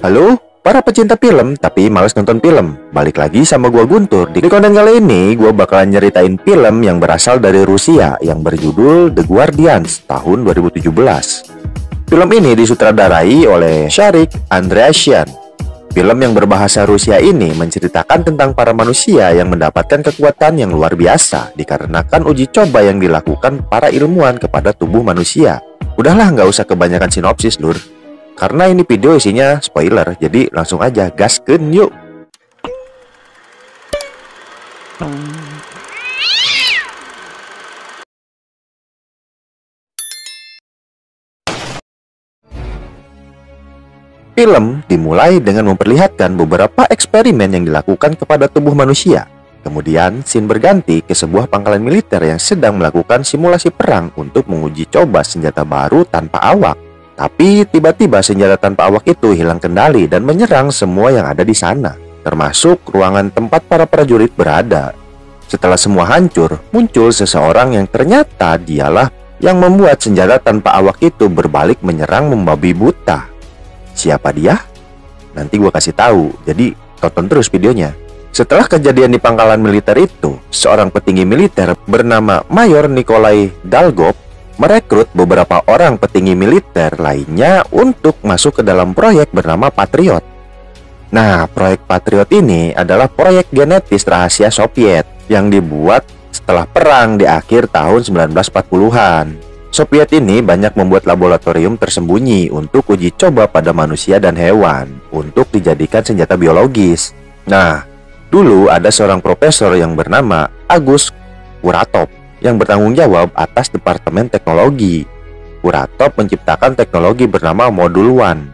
Halo, para pecinta film tapi males nonton film. Balik lagi sama gua Guntur. Di konten kali ini gua bakalan nyeritain film yang berasal dari Rusia yang berjudul The Guardians tahun 2017. Film ini disutradarai oleh Sharik Andreasyan. Film yang berbahasa Rusia ini menceritakan tentang para manusia yang mendapatkan kekuatan yang luar biasa dikarenakan uji coba yang dilakukan para ilmuwan kepada tubuh manusia. Udahlah, nggak usah kebanyakan sinopsis, lur. Karena ini video isinya spoiler, jadi langsung aja gaskeun yuk. Film dimulai dengan memperlihatkan beberapa eksperimen yang dilakukan kepada tubuh manusia. Kemudian, scene berganti ke sebuah pangkalan militer yang sedang melakukan simulasi perang untuk menguji coba senjata baru tanpa awak. Tapi tiba-tiba senjata tanpa awak itu hilang kendali dan menyerang semua yang ada di sana, termasuk ruangan tempat para prajurit berada. Setelah semua hancur, muncul seseorang yang ternyata dialah yang membuat senjata tanpa awak itu berbalik menyerang membabi buta. Siapa dia? Nanti gua kasih tahu, jadi tonton terus videonya. Setelah kejadian di pangkalan militer itu, seorang petinggi militer bernama Mayor Nikolai Dalgov merekrut beberapa orang petinggi militer lainnya untuk masuk ke dalam proyek bernama Patriot. Nah, proyek Patriot ini adalah proyek genetis rahasia Soviet yang dibuat setelah perang di akhir tahun 1940-an. Soviet ini banyak membuat laboratorium tersembunyi untuk uji coba pada manusia dan hewan untuk dijadikan senjata biologis. Nah, dulu ada seorang profesor yang bernama Agus Kuratov yang bertanggung jawab atas Departemen Teknologi. Kuratov menciptakan teknologi bernama Modul One.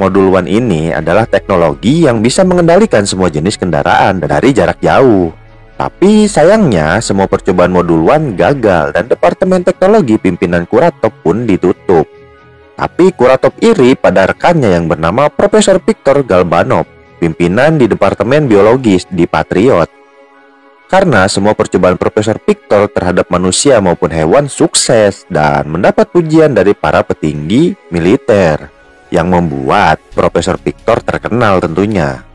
Modul One ini adalah teknologi yang bisa mengendalikan semua jenis kendaraan dari jarak jauh. Tapi sayangnya semua percobaan Modul One gagal dan Departemen Teknologi pimpinan Kuratov pun ditutup. Tapi Kuratov iri pada rekannya yang bernama Profesor Viktor Galbanov, pimpinan di Departemen Biologis di Patriot. Karena semua percobaan Profesor Viktor terhadap manusia maupun hewan sukses dan mendapat pujian dari para petinggi militer, yang membuat Profesor Viktor terkenal tentunya.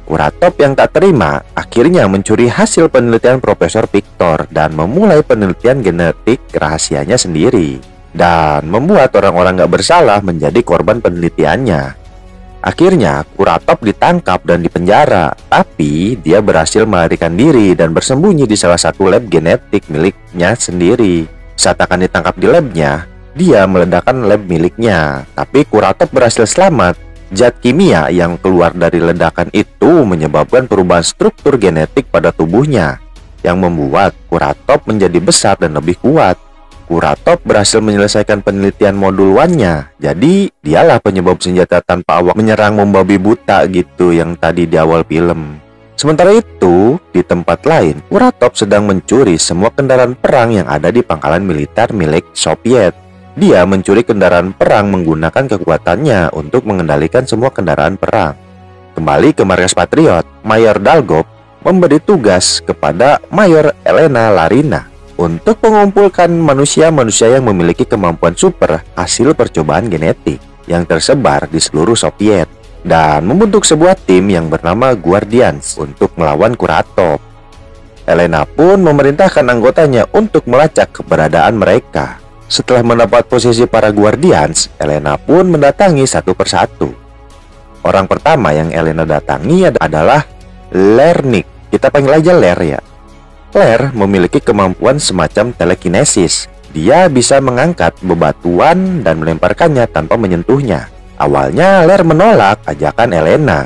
Kuratov yang tak terima akhirnya mencuri hasil penelitian Profesor Viktor dan memulai penelitian genetik rahasianya sendiri, dan membuat orang-orang gak bersalah menjadi korban penelitiannya. Akhirnya Kuratov ditangkap dan dipenjara, tapi dia berhasil melarikan diri dan bersembunyi di salah satu lab genetik miliknya sendiri. Saat akan ditangkap di labnya, dia meledakkan lab miliknya, tapi Kuratov berhasil selamat. Zat kimia yang keluar dari ledakan itu menyebabkan perubahan struktur genetik pada tubuhnya, yang membuat Kuratov menjadi besar dan lebih kuat. Kuratov berhasil menyelesaikan penelitian Modul One-nya. Jadi dialah penyebab senjata tanpa awak menyerang membabi buta gitu yang tadi di awal film. Sementara itu, di tempat lain, Kuratov sedang mencuri semua kendaraan perang yang ada di pangkalan militer milik Soviet. Dia mencuri kendaraan perang menggunakan kekuatannya untuk mengendalikan semua kendaraan perang. Kembali ke markas Patriot, Mayor Dalgov memberi tugas kepada Mayor Elena Larina untuk mengumpulkan manusia-manusia yang memiliki kemampuan super hasil percobaan genetik yang tersebar di seluruh Soviet, dan membentuk sebuah tim yang bernama Guardians untuk melawan Kuratov. Elena pun memerintahkan anggotanya untuk melacak keberadaan mereka. Setelah mendapat posisi para Guardians, Elena pun mendatangi satu persatu. Orang pertama yang Elena datangi adalah Lernik. Kita panggil aja Ler ya. Ler memiliki kemampuan semacam telekinesis. Dia bisa mengangkat bebatuan dan melemparkannya tanpa menyentuhnya. Awalnya Ler menolak ajakan Elena,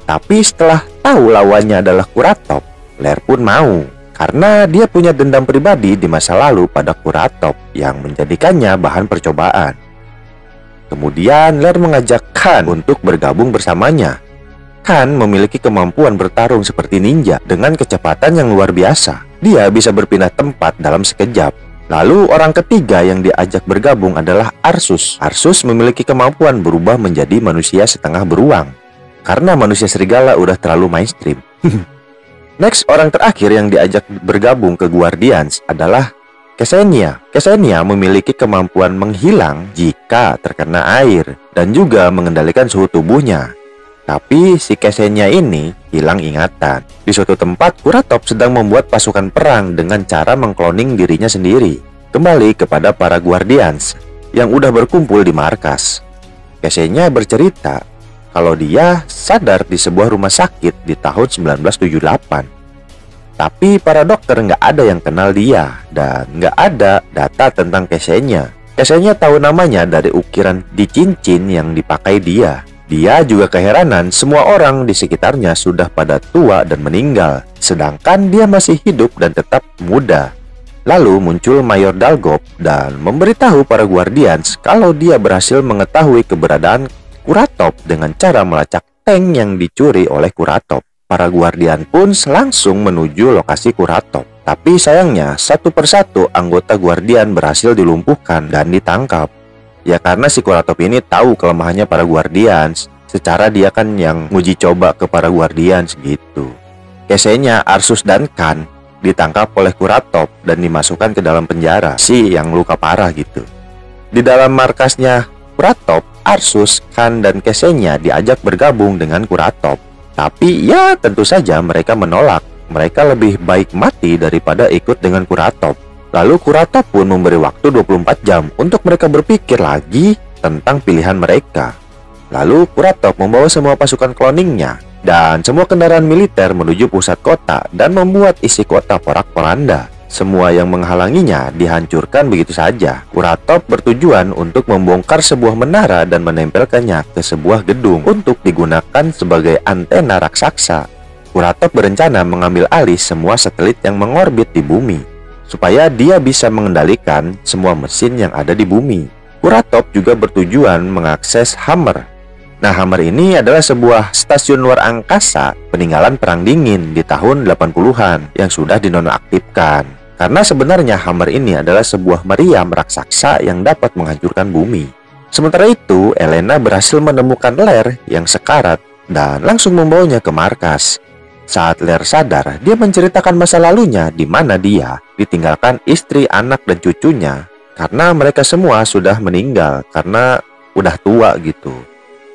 tapi setelah tahu lawannya adalah Kuratov, Ler pun mau. Karena dia punya dendam pribadi di masa lalu pada Kuratov yang menjadikannya bahan percobaan. Kemudian Ler mengajak Khan untuk bergabung bersamanya. Khan memiliki kemampuan bertarung seperti ninja dengan kecepatan yang luar biasa. Dia bisa berpindah tempat dalam sekejap. Lalu orang ketiga yang diajak bergabung adalah Arsus. Arsus memiliki kemampuan berubah menjadi manusia setengah beruang. Karena manusia serigala udah terlalu mainstream. Next, orang terakhir yang diajak bergabung ke Guardians adalah Ksenia memiliki kemampuan menghilang jika terkena air dan juga mengendalikan suhu tubuhnya. Tapi si Ksenia ini hilang ingatan. Di suatu tempat, Kuratov sedang membuat pasukan perang dengan cara mengkloning dirinya sendiri. Kembali kepada para Guardians yang udah berkumpul di markas. Ksenia bercerita kalau dia sadar di sebuah rumah sakit di tahun 1978. Tapi para dokter nggak ada yang kenal dia dan nggak ada data tentang Ksenia. Ksenia tahu namanya dari ukiran di cincin yang dipakai dia. Dia juga keheranan semua orang di sekitarnya sudah pada tua dan meninggal, sedangkan dia masih hidup dan tetap muda. Lalu muncul Mayor Dalgov dan memberitahu para Guardians kalau dia berhasil mengetahui keberadaan Kuratov dengan cara melacak tank yang dicuri oleh Kuratov. Para Guardian pun langsung menuju lokasi Kuratov. Tapi sayangnya satu persatu anggota Guardian berhasil dilumpuhkan dan ditangkap. Ya karena si Kuratov ini tahu kelemahannya para Guardians. Secara dia kan yang nguji coba ke para Guardians gitu. Ksenia, Arsus, dan Khan ditangkap oleh Kuratov dan dimasukkan ke dalam penjara. Si yang luka parah gitu. Di dalam markasnya Kuratov, Arsus, Khan, dan Ksenia diajak bergabung dengan Kuratov. Tapi ya tentu saja mereka menolak. Mereka lebih baik mati daripada ikut dengan Kuratov. Lalu Kuratov pun memberi waktu 24 jam untuk mereka berpikir lagi tentang pilihan mereka. Lalu Kuratov membawa semua pasukan kloningnya dan semua kendaraan militer menuju pusat kota dan membuat isi kota porak-poranda. Semua yang menghalanginya dihancurkan begitu saja. Kuratov bertujuan untuk membongkar sebuah menara dan menempelkannya ke sebuah gedung untuk digunakan sebagai antena raksasa. Kuratov berencana mengambil alih semua satelit yang mengorbit di bumi, supaya dia bisa mengendalikan semua mesin yang ada di bumi. Kuratov juga bertujuan mengakses Hammer. Nah, Hammer ini adalah sebuah stasiun luar angkasa peninggalan Perang Dingin di tahun 80-an yang sudah dinonaktifkan. Karena sebenarnya Hammer ini adalah sebuah meriam raksasa yang dapat menghancurkan bumi. Sementara itu, Elena berhasil menemukan Lear yang sekarat dan langsung membawanya ke markas. Saat Lear sadar, dia menceritakan masa lalunya di mana dia ditinggalkan istri, anak, dan cucunya karena mereka semua sudah meninggal karena udah tua gitu.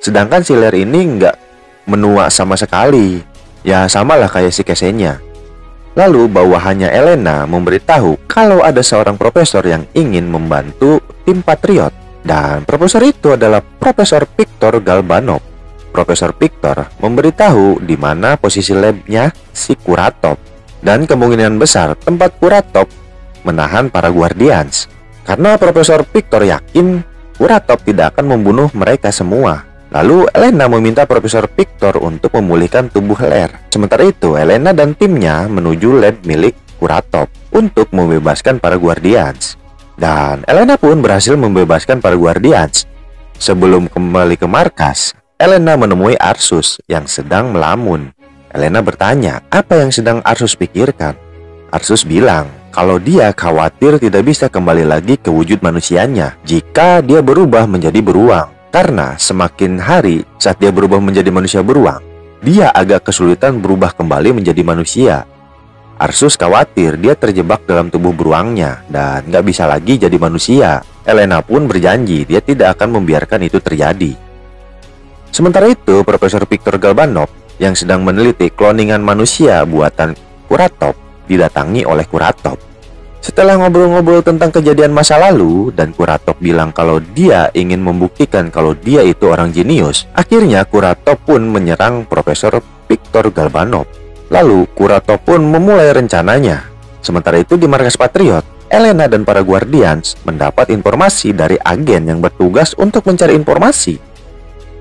Sedangkan si Lear ini nggak menua sama sekali. Ya samalah kayak si Ksenia. Lalu bawahannya Elena memberitahu kalau ada seorang profesor yang ingin membantu tim Patriot. Dan profesor itu adalah Profesor Viktor Galbanov. Profesor Viktor memberitahu di mana posisi labnya si Kuratov. Dan kemungkinan besar tempat Kuratov menahan para Guardians. Karena Profesor Viktor yakin Kuratov tidak akan membunuh mereka semua. Lalu Elena meminta Profesor Viktor untuk memulihkan tubuh Lear. Sementara itu, Elena dan timnya menuju lab milik Kuratov untuk membebaskan para Guardians. Dan Elena pun berhasil membebaskan para Guardians. Sebelum kembali ke markas, Elena menemui Arsus yang sedang melamun. Elena bertanya apa yang sedang Arsus pikirkan. Arsus bilang kalau dia khawatir tidak bisa kembali lagi ke wujud manusianya jika dia berubah menjadi beruang. Karena semakin hari saat dia berubah menjadi manusia beruang, dia agak kesulitan berubah kembali menjadi manusia. Arsus khawatir dia terjebak dalam tubuh beruangnya dan nggak bisa lagi jadi manusia. Elena pun berjanji dia tidak akan membiarkan itu terjadi. Sementara itu, Profesor Viktor Galbanov yang sedang meneliti kloningan manusia buatan Kuratov didatangi oleh Kuratov. Setelah ngobrol-ngobrol tentang kejadian masa lalu dan Kuratov bilang kalau dia ingin membuktikan kalau dia itu orang jenius, akhirnya Kuratov pun menyerang Profesor Viktor Galbanov. Lalu Kuratov pun memulai rencananya. Sementara itu di markas Patriot, Elena dan para Guardians mendapat informasi dari agen yang bertugas untuk mencari informasi.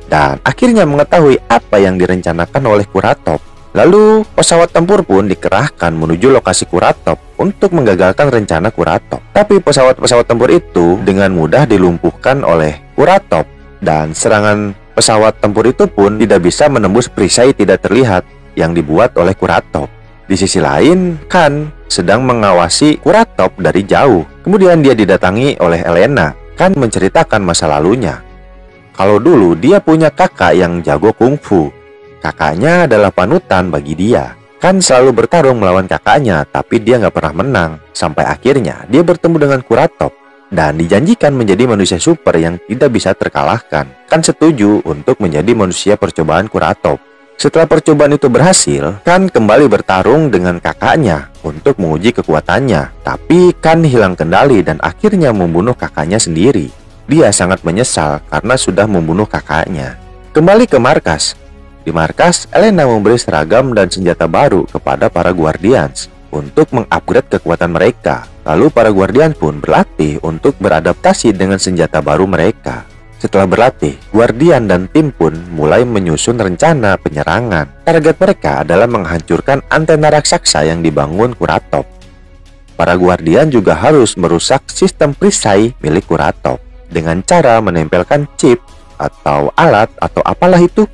Dan akhirnya mengetahui apa yang direncanakan oleh Kuratov. Lalu pesawat tempur pun dikerahkan menuju lokasi Kuratov untuk menggagalkan rencana Kuratov. Tapi pesawat-pesawat tempur itu dengan mudah dilumpuhkan oleh Kuratov. Dan serangan pesawat tempur itu pun tidak bisa menembus perisai tidak terlihat yang dibuat oleh Kuratov. Di sisi lain, Khan sedang mengawasi Kuratov dari jauh. Kemudian dia didatangi oleh Elena. Khan menceritakan masa lalunya. Kalau dulu dia punya kakak yang jago kungfu. Kakaknya adalah panutan bagi dia. Kan selalu bertarung melawan kakaknya, tapi dia nggak pernah menang. Sampai akhirnya dia bertemu dengan Kuratop dan dijanjikan menjadi manusia super yang tidak bisa terkalahkan. Kan setuju untuk menjadi manusia percobaan Kuratop. Setelah percobaan itu berhasil, Kan kembali bertarung dengan kakaknya untuk menguji kekuatannya. Tapi Kan hilang kendali dan akhirnya membunuh kakaknya sendiri. Dia sangat menyesal karena sudah membunuh kakaknya. Kembali ke markas. Di markas, Elena memberi seragam dan senjata baru kepada para Guardians untuk mengupgrade kekuatan mereka. Lalu para Guardian pun berlatih untuk beradaptasi dengan senjata baru mereka. Setelah berlatih, Guardian dan tim pun mulai menyusun rencana penyerangan. Target mereka adalah menghancurkan antena raksasa yang dibangun Kuratop. Para Guardian juga harus merusak sistem perisai milik Kuratop dengan cara menempelkan chip atau alat atau apalah itu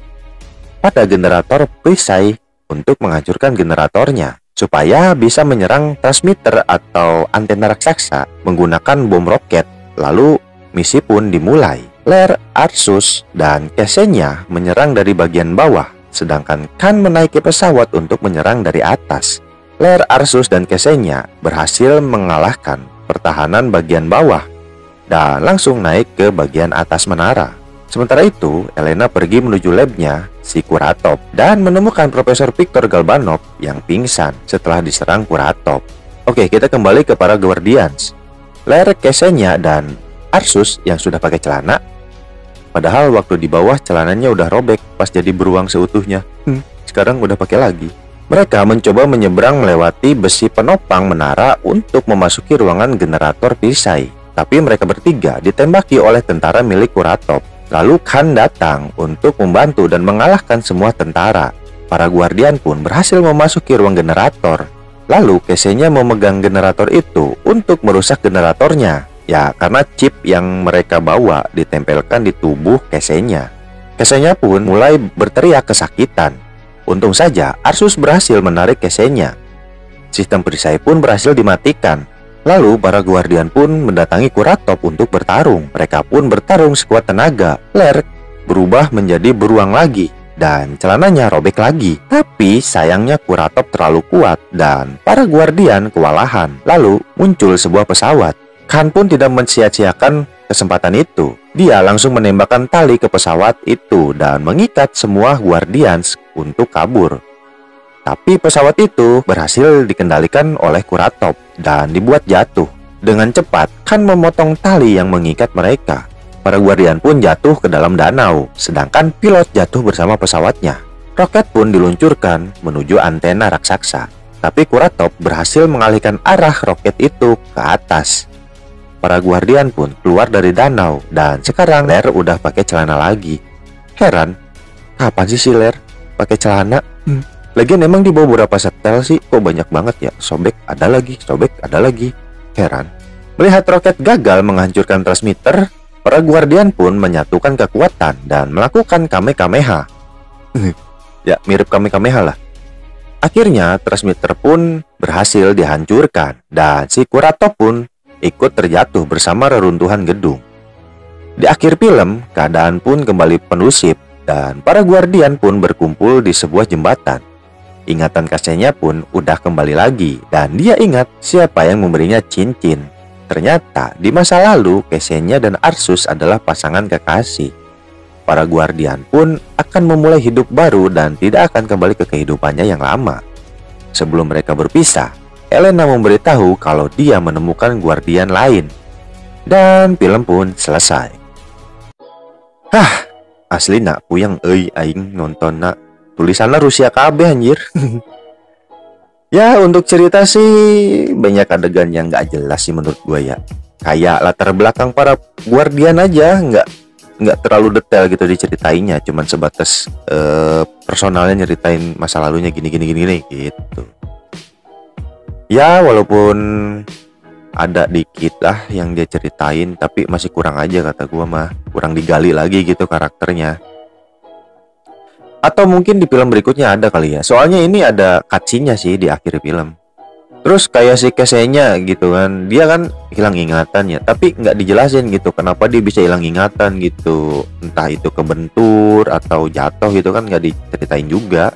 pada generator perisai untuk menghancurkan generatornya, supaya bisa menyerang transmitter atau antena raksasa menggunakan bom roket. Lalu misi pun dimulai. Lair, Arsus, dan Ksenia menyerang dari bagian bawah, sedangkan Kan menaiki pesawat untuk menyerang dari atas. Lair, Arsus, dan Ksenia berhasil mengalahkan pertahanan bagian bawah dan langsung naik ke bagian atas menara. Sementara itu, Elena pergi menuju labnya si Kuratop dan menemukan Profesor Victor Galbanov yang pingsan setelah diserang Kuratop. Oke, kita kembali ke para Guardians. Lair, Ksenia, dan Arsus yang sudah pakai celana. Padahal waktu di bawah celananya udah robek pas jadi beruang seutuhnya. Sekarang udah pakai lagi. Mereka mencoba menyeberang melewati besi penopang menara untuk memasuki ruangan generator perisai. Tapi mereka bertiga ditembaki oleh tentara milik Kuratop. Lalu Kan datang untuk membantu dan mengalahkan semua tentara. Para Guardian pun berhasil memasuki ruang generator. Lalu Ksenia memegang generator itu untuk merusak generatornya. Ya, karena chip yang mereka bawa ditempelkan di tubuh Ksenia. Ksenia pun mulai berteriak kesakitan. Untung saja Arsus berhasil menarik Ksenia. Sistem perisai pun berhasil dimatikan. Lalu para Guardian pun mendatangi Kuratop untuk bertarung. Mereka pun bertarung sekuat tenaga. Lair berubah menjadi beruang lagi dan celananya robek lagi. Tapi sayangnya Kuratop terlalu kuat dan para Guardian kewalahan. Lalu muncul sebuah pesawat. Kan pun tidak mensia-siakan kesempatan itu. Dia langsung menembakkan tali ke pesawat itu dan mengikat semua Guardians untuk kabur. Tapi pesawat itu berhasil dikendalikan oleh Kuratop dan dibuat jatuh. Dengan cepat, Kan memotong tali yang mengikat mereka. Para Guardian pun jatuh ke dalam danau, sedangkan pilot jatuh bersama pesawatnya. Roket pun diluncurkan menuju antena raksasa. Tapi Kuratop berhasil mengalihkan arah roket itu ke atas. Para Guardian pun keluar dari danau dan sekarang Lair udah pakai celana lagi. Heran, kapan sih si Lair pakai celana? Lagian emang di bawah berapa setel sih? Kok banyak banget ya? Sobek ada lagi, sobek ada lagi. Heran. Melihat roket gagal menghancurkan transmitter, para Guardian pun menyatukan kekuatan dan melakukan Kamehameha. Ya, mirip Kamehameha lah. Akhirnya transmitter pun berhasil dihancurkan dan si Kuratop pun ikut terjatuh bersama reruntuhan gedung. Di akhir film, keadaan pun kembali kondusif dan para Guardian pun berkumpul di sebuah jembatan. Ingatan Ksenia pun udah kembali lagi dan dia ingat siapa yang memberinya cincin. Ternyata di masa lalu Ksenia dan Arsus adalah pasangan kekasih. Para Guardian pun akan memulai hidup baru dan tidak akan kembali ke kehidupannya yang lama. Sebelum mereka berpisah, Elena memberitahu kalau dia menemukan Guardian lain. Dan film pun selesai. Asli nak puyeng euy aing nonton nak. Tulisannya Rusia KB anjir. Ya, untuk cerita sih banyak adegan yang nggak jelas sih menurut gue ya. Kayak latar belakang para Guardian aja nggak terlalu detail gitu diceritainnya, cuman sebatas personalnya nyeritain masa lalunya gini gitu. Ya, walaupun ada dikit lah yang dia ceritain, tapi masih kurang aja kata gua mah, kurang digali lagi gitu karakternya. Atau mungkin di film berikutnya ada kali ya. Soalnya ini ada cutscene-nya sih di akhir film. Terus kayak si Ksenia gitu kan, dia kan hilang ingatannya, tapi nggak dijelasin gitu kenapa dia bisa hilang ingatan gitu. Entah itu kebentur atau jatuh gitu kan nggak diceritain juga.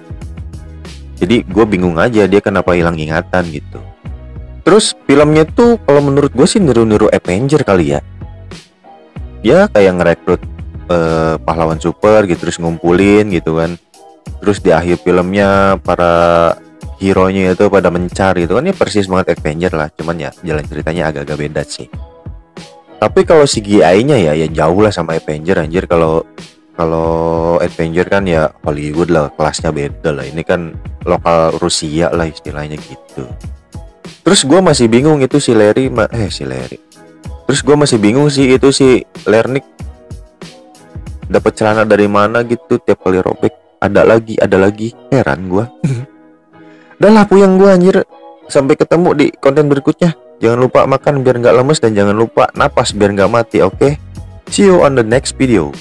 Jadi gue bingung aja dia kenapa hilang ingatan gitu. Terus filmnya tuh kalau menurut gue sih niru-niru Avenger kali ya. Dia kayak ngerekrut pahlawan super gitu, terus ngumpulin gitu kan. Terus di akhir filmnya para hero-nya itu pada mencari gitu kan, ya persis banget Avenger lah. Cuman ya jalan ceritanya agak-agak beda sih. Tapi kalau CGI-nya ya jauh lah sama Avenger anjir. Kalau kalau Avenger kan ya Hollywood lah, kelasnya beda lah. Ini kan lokal Rusia lah istilahnya gitu. Terus gue masih bingung itu si Larry si Larry. Terus gue masih bingung sih itu si Lernik dapat celana dari mana gitu, tiap kali robek ada lagi, heran gue. Udah lah puyeng gue anjir. Sampai ketemu di konten berikutnya. Jangan lupa makan biar nggak lemes dan jangan lupa napas biar nggak mati, oke? See you on the next video.